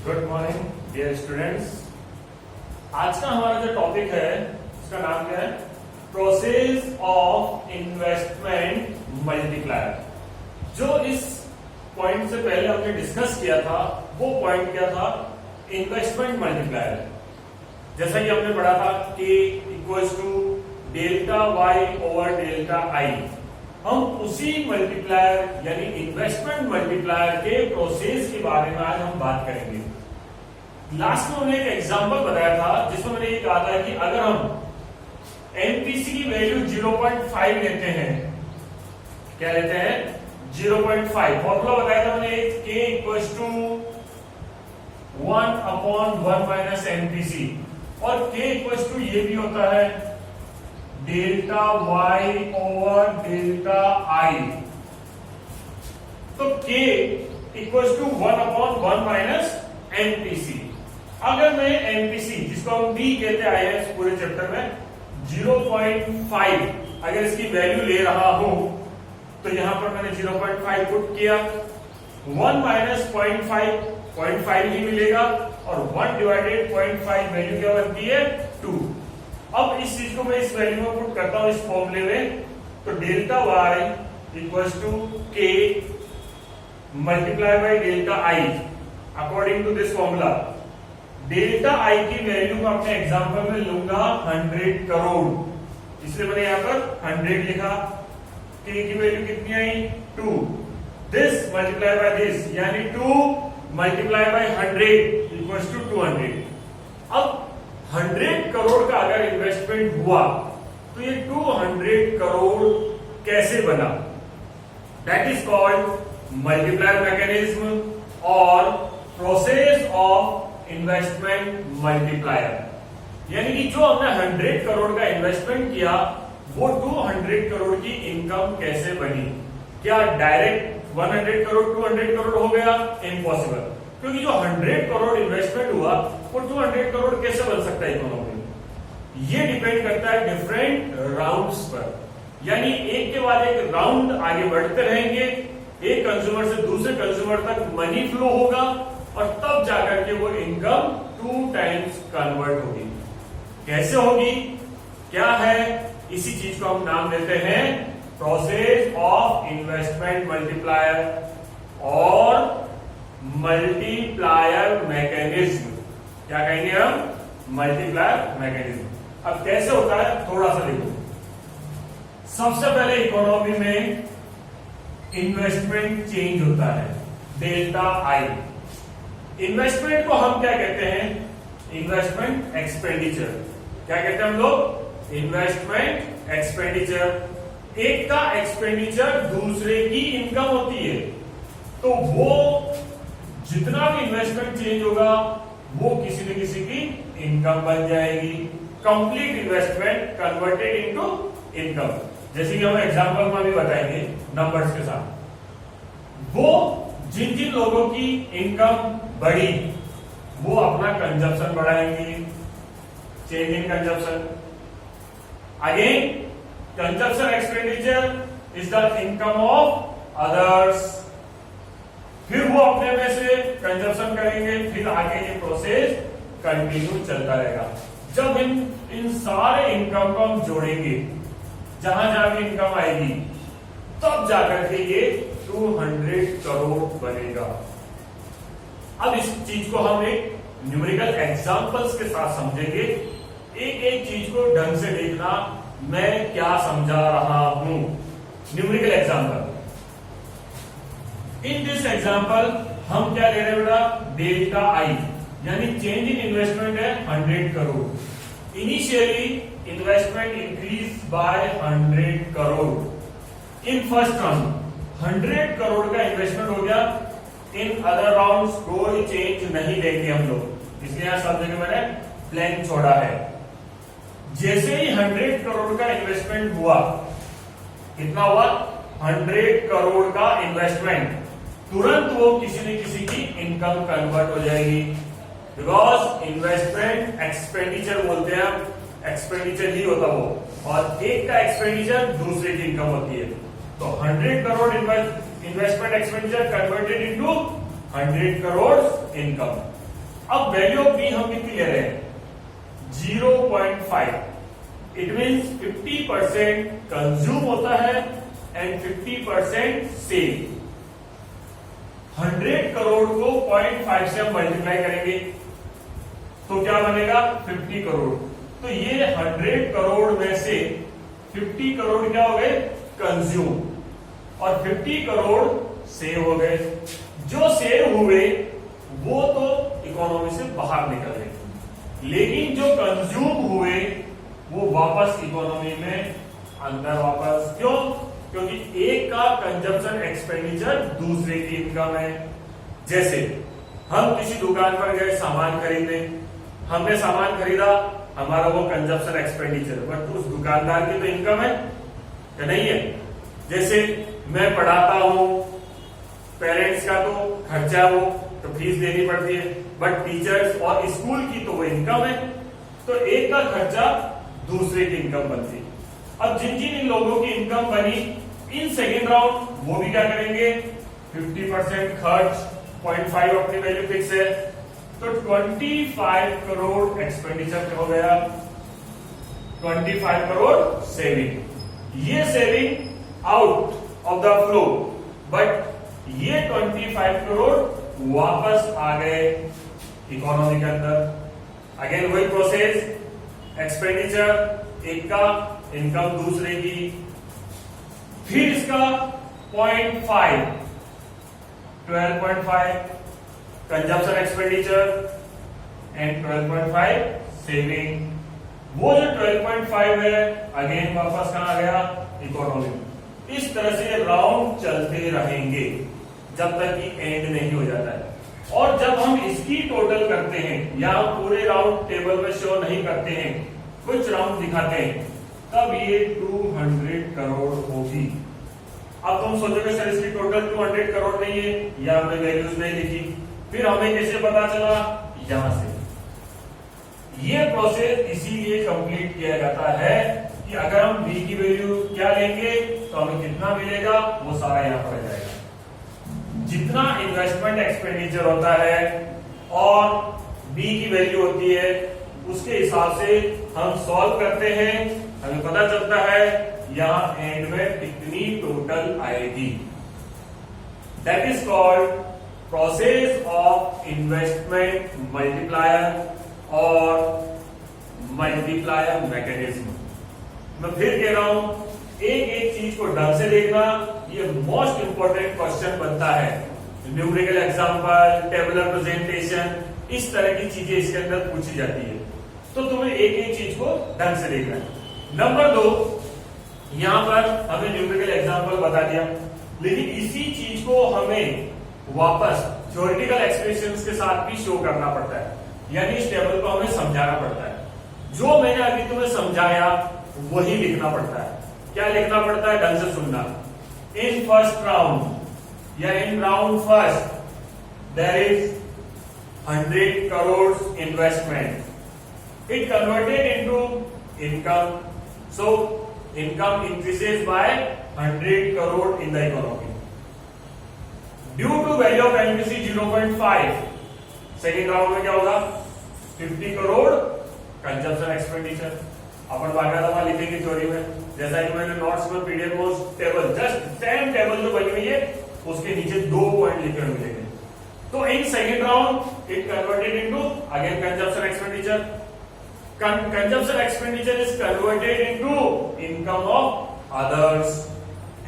Good morning dear students. आज का हमारा जो टॉपिक है उसका नाम क्या है? Process of investment multiplier. जो इस पॉइंट से पहले हमने डिस्कस किया था वो पॉइंट क्या था? Investment multiplier. जैसा कि हमने पढ़ा था K equals to delta Y over delta I. हम उसी मल्टीप्लायर यानी इन्वेस्टमेंट मल्टीप्लायर के प्रोसेस के बारे में आज हम बात करेंगे। लास्ट में हमने एक एग्जांपल बताया था जिसमें मैंने ये कहा था कि अगर हम एमपीसी की वैल्यू 0.5 लेते हैं, क्या लेते हैं? 0.5। फॉर्मूला बताया था मैंने K equals to 1/1 minus MPC, और K इक्वल्स टू ये भी होता है delta Y over delta I. तो K equals to 1/1 minus MPC. अगर मैं एमपीसी जिसको हम D कहते आए हैं इस पूरे चैप्टर में 0.5 अगर इसकी वैल्यू ले रहा हूं तो यहां पर मैंने 0.5 पुट किया। 1 माइनस 0.5 ही मिलेगा, और 1 डिवाइडेड 0.5 वैल्यू क्या बनती है? 2। अब इस चीज को मैं इस वैल्यू में पुट करता हूं इस फॉर्मूले में, तो delta Y equals to K multiply by delta I according to this formula. Delta I की वैल्यू मैं अपने एग्जांपल में लूंगा 100 करोड़, इसलिए मैंने यहां पर 100 लिखा। K की वैल्यू कितनी आई? 2। दिस मल्टीप्लाई बाय दिस यानी 2 मल्टीप्लाई बाय 100 इक्वल्स टू 200। अब 100 करोड़ का अगर इन्वेस्टमेंट हुआ तो ये 200 करोड़ कैसे बना? That is called multiplier mechanism और प्रोसेस ऑफ इन्वेस्टमेंट मल्टीप्लायर। यानी कि जो हमने 100 करोड़ का इन्वेस्टमेंट किया वो 200 करोड़ की इनकम कैसे बनी? क्या डायरेक्ट 100 करोड़ 200 करोड़ हो गया? इम्पॉसिबल, क्योंकि जो 100 करोड़ इन्वेस्टमेंट हुआ वो 200 करोड़ कैसे बन सकता है इकोनॉमी? ये डिपेंड करता है डिफरेंट राउंड्स पर, यानी एक के बाद एक राउंड आगे बढ़ते रहेंगे, एक कंज्यूमर से दूसरे कंज्यूमर तक मनी फ्लो होगा, और तब जाकर के वो इनकम 2 टाइम्स कन्वर्ट होगी। कैसे होगी? क्या है? इसी चीज को हम नाम देते हैं प्रोसेस ऑफ इन्वेस्टमेंट मल्टीप्लायर और मल्टीप्लायर मैकेनिज्म। क्या कहेंगे हम? Multiplier mechanism. अब कैसे होता है थोड़ा सा देखो। सबसे पहले इकोनॉमी में इन्वेस्टमेंट चेंज होता है डेल्टा आई। इन्वेस्टमेंट को हम क्या कहते हैं? Investment expenditure. क्या कहते हैं हम लोग? Investment expenditure. एक का एक्सपेंडिचर दूसरे की इनकम होती है, तो वो जितना भी इन्वेस्टमेंट चेंज होगा वो किसी न किसी की इनकम बन जाएगी। Complete investment converted into income, जैसे कि हम एग्जांपल में भी बताएंगे नंबर्स के साथ। वो जिन जिन लोगों की इनकम बढ़ी वो अपना कंजप्शन बढ़ाएंगे, change in consumption. Again consumption expenditure is the income of others, फिर वो अपने में से कंजप्शन करेंगे, फिर आगे ये प्रोसेस कंटिन्यू चलता रहेगा। जब इन सारे इनकम को हम जोड़ेंगे, जहां जहां भी इनकम आएगी, तब जाकर के ये 200 करोड़ बनेगा। अब इस चीज को हम एक न्यूमेरिकल एग्जांपल्स के साथ समझेंगे। एक एक चीज को ढंग से देखना, मैं क्या समझा रहा हूं। Numerical example. In this example हम क्या ले रहे हैं बेटा? डेल्टा आई यानी चेंज इन इन्वेस्टमेंट है 100 crore. Initially investment increase by 100 crore. In first round 100 crore का इन्वेस्टमेंट हो गया। इन अदर राउंड्स कोई चेंज नहीं लेंगे हम लोग, इसलिए यहां सब जगह मैंने प्लेन छोड़ा है। जैसे ही 100 करोड़ का इन्वेस्टमेंट हुआ, कितना हुआ? 100 करोड़ का इन्वेस्टमेंट, तुरंत वो किसी न किसी की इनकम कन्वर्ट हो जाएगी। बिकॉज इन्वेस्टमेंट एक्सपेंडिचर बोलते हैं, एक्सपेंडिचर ही होता वो, और एक का एक्सपेंडिचर दूसरे की इनकम होती है। तो 100 crore investment expenditure converted into 100 crore income. अब वैल्यू ऑफ बी हम कितनी ले रहे हैं 0.5। इट मीन्स 50% कंज्यूम होता है एंड 50% सेव। 100 करोड़ को 0.5 से हम मल्टीप्लाई करेंगे तो क्या बनेगा 50 करोड़। तो ये 100 करोड़ में से 50 करोड़ क्या हो गए कंज्यूम और 50 करोड़ सेव हो गए। जो सेव हुए वो तो इकोनॉमी से बाहर निकल गए, लेकिन जो कंज्यूम हुए वो वापस इकोनॉमी में अंदर वापस। क्यों? क्योंकि एक का कंजप्शन एक्सपेंडिचर दूसरे की इनकम है। जैसे हम किसी दुकान पर गए सामान खरीदने, हमने सामान खरीदा, हमारा वो कंजप्शन एक्सपेंडिचर, बट उस दुकानदार की तो इनकम है या नहीं है। जैसे मैं पढ़ाता हूं, पेरेंट्स का तो खर्चा हो तो फीस देनी पड़ती है, बट टीचर्स और स्कूल की तो वो इनकम है। तो एक का खर्चा दूसरे की इनकम बनती है। अब जिन जिन इन लोगों की इनकम बनी इन सेकेंड राउंड वो भी क्या करेंगे 50% खर्च, 0.5 अपनी वैल्यू फिक्स है, तो 25 करोड़ एक्सपेंडिचर हो गया, 25 करोड़ सेविंग। ये saving out of the flow, but ये 25 करोड़ वापस आ गए इकोनॉमी के अंदर। अगेन वही प्रोसेस, एक्सपेंडिचर एक का, इनकम दूसरे की, फिर इसका 0.5 12.5 कंजप्शन एक्सपेंडिचर एंड 12.5 सेविंग। वो जो 12.5 है अगेन वापस कहां आ गया इकोनॉमी। इस तरह से राउंड चलते रहेंगे जब तक कि एंड नहीं हो जाता है। और जब हम इसकी टोटल करते हैं, या पूरे राउंड टेबल में शो नहीं करते हैं, कुछ राउंड दिखाते हैं, तब ये 200 करोड़ होगी। अब तुम सोचोगे सर इसकी टोटल 200 करोड़ नहीं है, या हमने वैल्यूज नहीं लिखी, फिर हमें कैसे पता चला? यहां से। ये प्रोसेस इसीलिए कंप्लीट किया जाता है कि अगर हम बी की वैल्यू क्या लेंगे तो हमें कितना मिलेगा वो सारा यहां पर आ जाएगा। जितना इन्वेस्टमेंट एक्सपेंडिचर होता है और बी की वैल्यू होती है उसके हिसाब से हम सॉल्व करते हैं, हमें पता चलता है यहां एंड में कितनी टोटल आएगी। That is called process of investment multiplier और मल्टीप्लायर मैकेनिज्म। मैं फिर कह रहा हूं, एक एक चीज को ढंग से देखना, ये मोस्ट इंपोर्टेंट क्वेश्चन बनता है। न्यूमेरिकल एग्जांपल, टेबुलर प्रेजेंटेशन, इस तरह की चीजें इसके अंदर पूछी जाती है, तो तुम्हें एक एक चीज को ढंग से देखना है। नंबर 2, यहां पर हमें न्यूमेरिकल एग्जांपल बता दिया, लेकिन इसी चीज को हमें वापस थ्योरेटिकल एक्सप्रेशंस के साथ भी शो करना पड़ता है, यानी इस टेबल को हमें समझाना पड़ता है। जो मैंने अभी तुम्हें समझाया वही लिखना पड़ता है। क्या लिखना पड़ता है? ढंग से सुनना। इन फर्स्ट राउंड या in round first there is 100 crore investment, it converted into income, so income increases by 100 crore in the economy due to value of NPC 0.5। Second round में क्या होगा 50 करोड़ कंजप्शन एक्सपेंडिचर। अपन बाकायदा लिखेंगे थ्योरी में, जैसा कि मैंने नोट्स में पीडीएफ को टेबल जस्ट सेम टेबल जो बनी हुई है उसके नीचे 2 पॉइंट लिखे हुए मिलेंगे। तो in second round it converted into again consumption expenditure, consumption expenditure is converted into income of others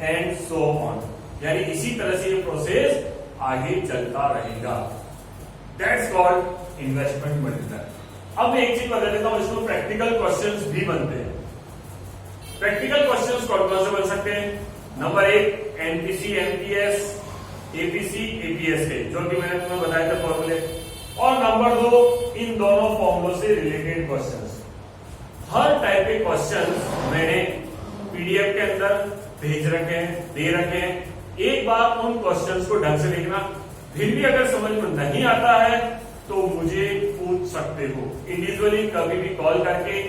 and so on. यानी इसी तरह से ये प्रोसेस आगे चलता रहेगा। That's called investment multiplier. अब मैं एक चीज बता देता हूं, इसमें प्रैक्टिकल क्वेश्चंस भी बनते हैं। प्रैक्टिकल क्वेश्चंस कौन कौन से बन सकते हैं? Number 1 NPC, MPS, APC, APS के, जो कि मैंने तुम्हें बताया था फॉर्मूले। और नंबर 2 इन दोनों फॉर्मूलों से रिलेटेड क्वेश्चंस। हर टाइप के क्वेश्चंस मैंने पीडीएफ के अंदर भेज रखे हैं, दे रखे हैं। एक बार उन क्वेश्चंस को ढंग से लिखना, फिर भी अगर समझ में नहीं आता है तो मुझे पूछ सकते हो इंडिविजुअली, कभी भी कॉल करके,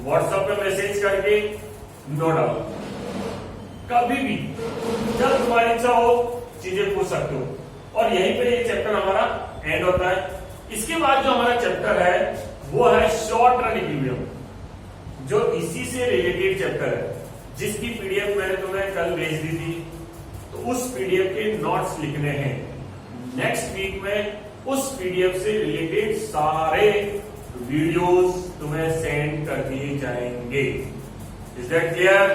व्हाट्सएप पे मैसेज करके, नो डाउट। कभी भी जब तुम्हारी इच्छा हो चीजें पूछ सकते हो। और यहीं पे ये चैप्टर हमारा एंड होता है। इसके बाद जो हमारा चैप्टर है वो है शॉर्ट रन इक्विलिब्रियम, जो इसी से रिलेटेड चैप्टर है, जिसकी पीडीएफ मैंने तुम्हें कल भेज दी थी। तो उस पीडीएफ के नोट्स लिखने हैं। नेक्स्ट वीक में उस पीडीएफ से रिलेटेड सारे वीडियोस तुम्हें सेंड कर दिए जाएंगे। Is that clear?